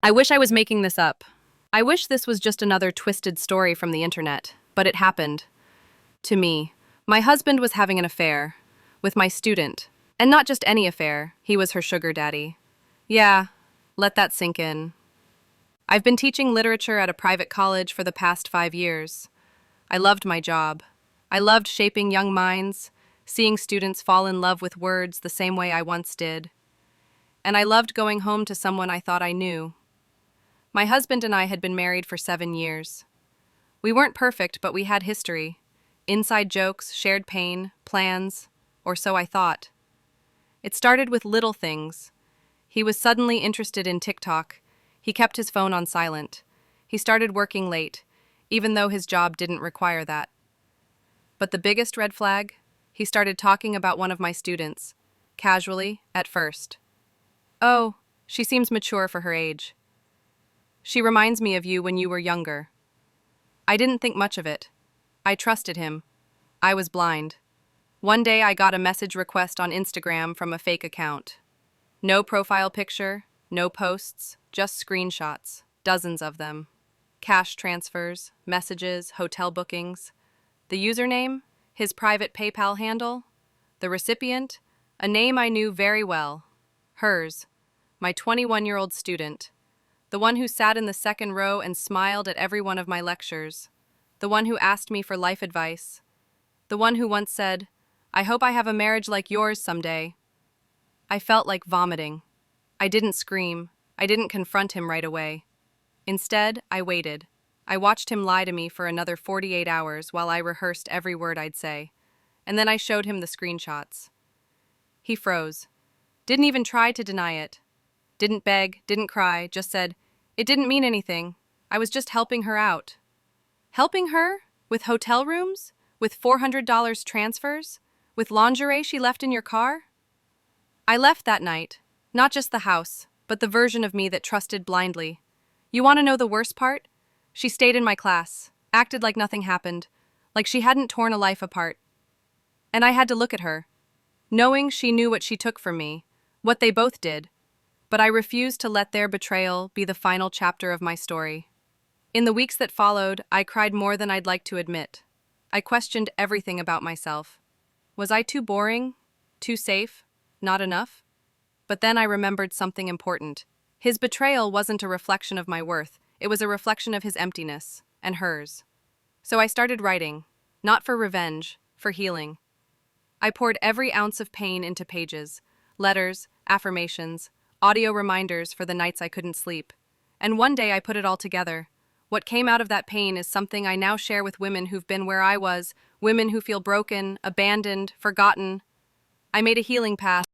I wish I was making this up. I wish this was just another twisted story from the internet, but it happened. To me. My husband was having an affair with my student. And not just any affair, he was her sugar daddy. Yeah, let that sink in. I've been teaching literature at a private college for the past 5 years. I loved my job. I loved shaping young minds, seeing students fall in love with words the same way I once did. And I loved going home to someone I thought I knew. My husband and I had been married for 7 years. We weren't perfect, but we had history. Inside jokes, shared pain, plans, or so I thought. It started with little things. He was suddenly interested in TikTok. He kept his phone on silent. He started working late, even though his job didn't require that. But the biggest red flag? He started talking about one of my students, casually, at first. Oh, she seems mature for her age. She reminds me of you when you were younger. I didn't think much of it. I trusted him. I was blind. One day I got a message request on Instagram from a fake account. No profile picture, no posts, just screenshots, dozens of them. Cash transfers, messages, hotel bookings. The username? His private PayPal handle. The recipient? A name I knew very well. Hers. My 21-year-old student. The one who sat in the second row and smiled at every one of my lectures. The one who asked me for life advice. The one who once said, "I hope I have a marriage like yours someday." I felt like vomiting. I didn't scream. I didn't confront him right away. Instead, I waited. I watched him lie to me for another 48 hours while I rehearsed every word I'd say. And then I showed him the screenshots. He froze. Didn't even try to deny it. Didn't beg, didn't cry, just said, "It didn't mean anything. I was just helping her out." Helping her? With hotel rooms? With $400 transfers? With lingerie she left in your car? I left that night. Not just the house, but the version of me that trusted blindly. You want to know the worst part? She stayed in my class, acted like nothing happened, like she hadn't torn a life apart. And I had to look at her, knowing she knew what she took from me, what they both did. But I refused to let their betrayal be the final chapter of my story. In the weeks that followed, I cried more than I'd like to admit. I questioned everything about myself. Was I too boring? Too safe? Not enough? But then I remembered something important. His betrayal wasn't a reflection of my worth. It was a reflection of his emptiness, and hers. So I started writing, not for revenge, for healing. I poured every ounce of pain into pages, letters, affirmations, audio reminders for the nights I couldn't sleep. And one day I put it all together. What came out of that pain is something I now share with women who've been where I was, women who feel broken, abandoned, forgotten. I made a healing path.